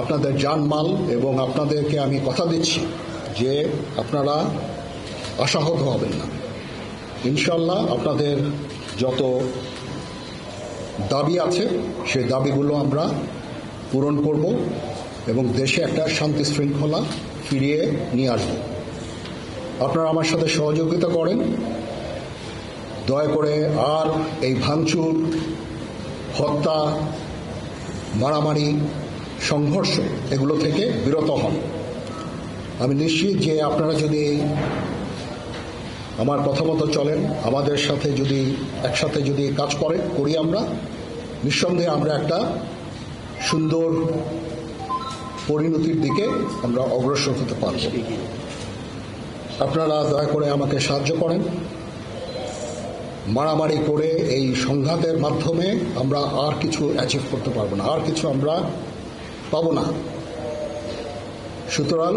আপনাদের জানমাল এবং আপনাদেরকে আমি কথা দিচ্ছি যে আপনারা আশাহত হবেন না। ইনশাল্লাহ আপনাদের যত দাবি আছে সেই দাবিগুলো আমরা পূরণ করব এবং দেশে একটা শান্তি শৃঙ্খলা ফিরিয়ে নিয়ে আসব। আপনারা আমার সাথে সহযোগিতা করেন। দয়া করে আর এই ভাঙচুর, হত্যা, মারামারি, সংঘর্ষ এগুলো থেকে বিরত হন। আমি নিশ্চিত যে আপনারা যদি আমার কথা মতো চলেন, আমাদের সাথে যদি একসাথে যদি কাজ করি আমরা, নিঃসন্দেহে আমরা একটা সুন্দর পরিণতির দিকে আমরা অগ্রসর হতে পারব। আপনারা দয়া করে আমাকে সাহায্য করেন। মারামারি করে এই সংঘাতের মাধ্যমে আমরা আর কিছু অ্যাচিভ করতে পারবো না, আর কিছু আমরা পাবো না। সুতরাং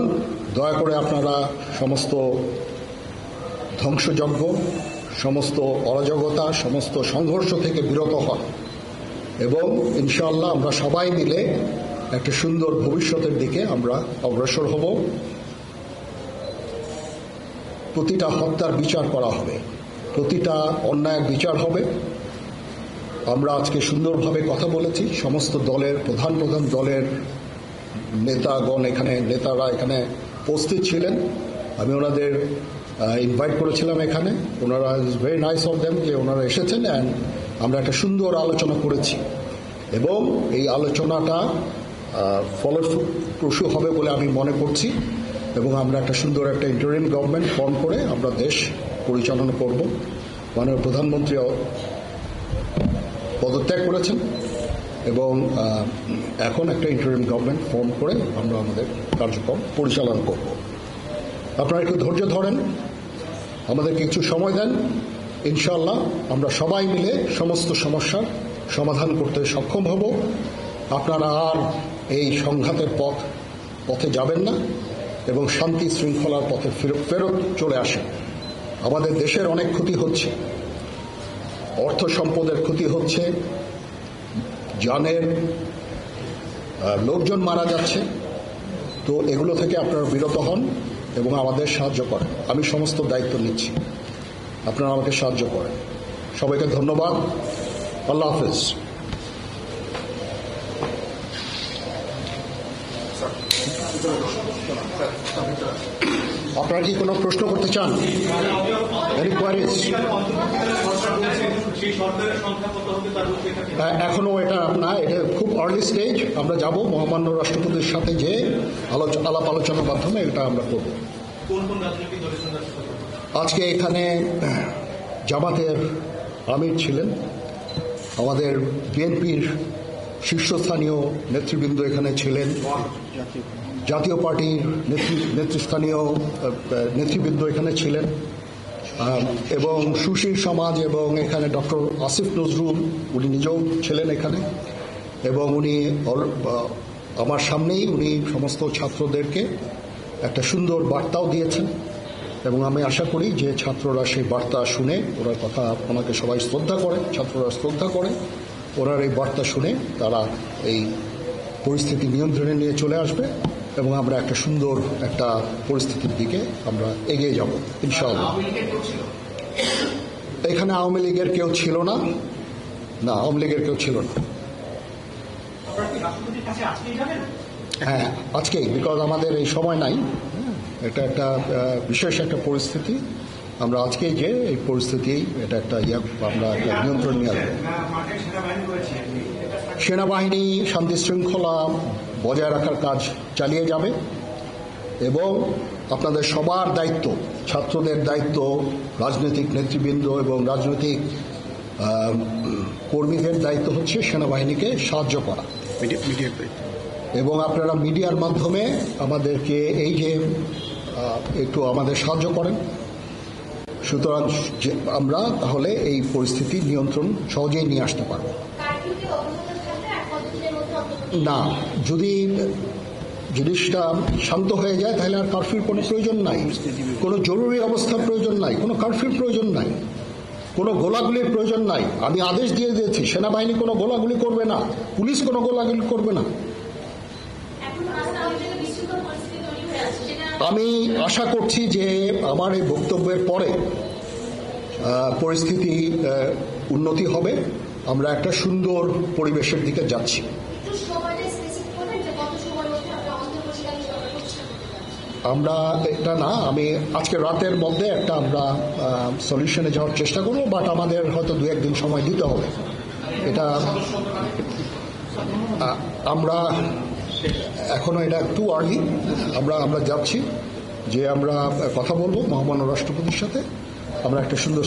দয়া করে আপনারা সমস্ত ধ্বংসযজ্ঞ, সমস্ত অরাজকতা, সমস্ত সংঘর্ষ থেকে বিরত হন এবং ইনশাআল্লাহ আমরা সবাই মিলে একটা সুন্দর ভবিষ্যতের দিকে আমরা অগ্রসর হব। প্রতিটা হত্যার বিচার করা হবে, প্রতিটা অন্যায়ের বিচার হবে। আমরা আজকে সুন্দরভাবে কথা বলেছি। সমস্ত দলের প্রধান দলের নেতারা এখানে উপস্থিত ছিলেন। আমি ওনাদের ইনভাইট করেছিলাম এখানে। ওনারা ভেরি নাইস অফ দেম যে ওনারা এসেছেন অ্যান্ড আমরা একটা সুন্দর আলোচনা করেছি এবং এই আলোচনাটা ফলপ্রসূ হবে বলে আমি মনে করছি এবং আমরা একটা সুন্দর একটা ইন্টারিম গভর্নমেন্ট ফর্ম করে আমরা দেশ পরিচালনা করব। মাননীয় প্রধানমন্ত্রী পদত্যাগ করেছেন এবং এখন একটা ইন্টারিম গভর্নমেন্ট ফর্ম করে আমরা আমাদের কার্যক্রম পরিচালনা করব। আপনারা একটু ধৈর্য ধরেন, আমাদের কিছু সময় দেন। ইনশাআল্লাহ আমরা সবাই মিলে সমস্ত সমস্যার সমাধান করতে সক্ষম হব। আপনারা আর এই সংঘাতের পথে যাবেন না এবং শান্তি শৃঙ্খলার পথে ফেরত চলে আসেন। আমাদের দেশের অনেক ক্ষতি হচ্ছে, অর্থ সম্পদের ক্ষতি হচ্ছে, জানের লোকজন মারা যাচ্ছে। তো এগুলো থেকে আপনারা বিরত হন এবং আমাদের সাহায্য করেন। আমি সমস্ত দায়িত্ব নিচ্ছি, আপনারা আমাকে সাহায্য করেন। সবাইকে ধন্যবাদ। আল্লাহ হাফেজ। আপনারা কি কোনো প্রশ্ন করতে চান? এখনো এটা খুব আর্লি স্টেজ। আমরা যাব মহামান্য রাষ্ট্রপতির সাথে যে আলাপ আলোচনার মাধ্যমে এটা আমরা করব। আজকে এখানে জামাতের আমির ছিলেন, আমাদের বিএনপির শীর্ষস্থানীয় নেতৃবৃন্দ এখানে ছিলেন, জাতীয় পার্টির নেতৃস্থানীয় নেতৃবৃন্দ এখানে ছিলেন এবং সুশীল সমাজ এবং এখানে ডক্টর আসিফ নজরুল উনি নিজেও ছিলেন এখানে এবং উনি আমার সামনেই উনি সমস্ত ছাত্রদেরকে একটা সুন্দর বার্তাও দিয়েছেন এবং আমি আশা করি যে ছাত্ররা সেই বার্তা শুনে, ওনার কথা ওনাকে সবাই শ্রদ্ধা করে, ছাত্ররা শ্রদ্ধা করে, ওনার এই বার্তা শুনে তারা এই পরিস্থিতি নিয়ন্ত্রণে নিয়ে চলে আসবে এবং আমরা একটা সুন্দর একটা পরিস্থিতির দিকে আমরা এগিয়ে যাব ইনশাআল্লাহ। এখানে আওয়ামী লীগের কেউ ছিল না, আওয়ামী লীগের কেউ ছিল না। হ্যাঁ, আজকেই, বিকজ আমাদের এই সময় নাই। এটা একটা বিশেষ একটা পরিস্থিতি। আমরা আজকেই যে এই পরিস্থিতি এটা একটা আমরা একটা নিয়ন্ত্রণ নিয়ে আসবো। সেনাবাহিনী শান্তি শৃঙ্খলা বজায় রাখার কাজ চালিয়ে যাবে এবং আপনাদের সবার দায়িত্ব, ছাত্রদের দায়িত্ব, রাজনৈতিক নেতৃবৃন্দ এবং রাজনৈতিক কর্মীদের দায়িত্ব হচ্ছে সেনাবাহিনীকে সাহায্য করা এবং আপনারা মিডিয়ার মাধ্যমে আমাদেরকে এই যে একটু আমাদের সাহায্য করেন। সুতরাং আমরা তাহলে এই পরিস্থিতি নিয়ন্ত্রণ সহজেই নিয়ে আসতে পারব। না, যদি জিনিসটা শান্ত হয়ে যায় তাহলে আর কারফিউর কোনো প্রয়োজন নাই, কোনো জরুরি অবস্থার প্রয়োজন নাই, কোনো কারফিউর প্রয়োজন নাই, কোনো গোলাগুলির প্রয়োজন নাই। আমি আদেশ দিয়ে দিয়েছি সেনাবাহিনী কোনো গোলাগুলি করবে না, পুলিশ কোনো গোলাগুলি করবে না। আমি আশা করছি যে আমার এই বক্তব্যের পরে পরিস্থিতি উন্নতি হবে, আমরা একটা সুন্দর পরিবেশের দিকে যাচ্ছি। আমরা এটা না, আমি আজকে রাতের মধ্যে একটা আমরা সলিউশনে যাওয়ার চেষ্টা করবো, বাট আমাদের হয়তো 2-1 দিন সময় দিতে হবে। এটা আমরা এখনো এটা একটু আর্লি, আমরা যাচ্ছি যে আমরা কথা বলবো মহামান্য রাষ্ট্রপতির সাথে, আমরা একটা সুন্দর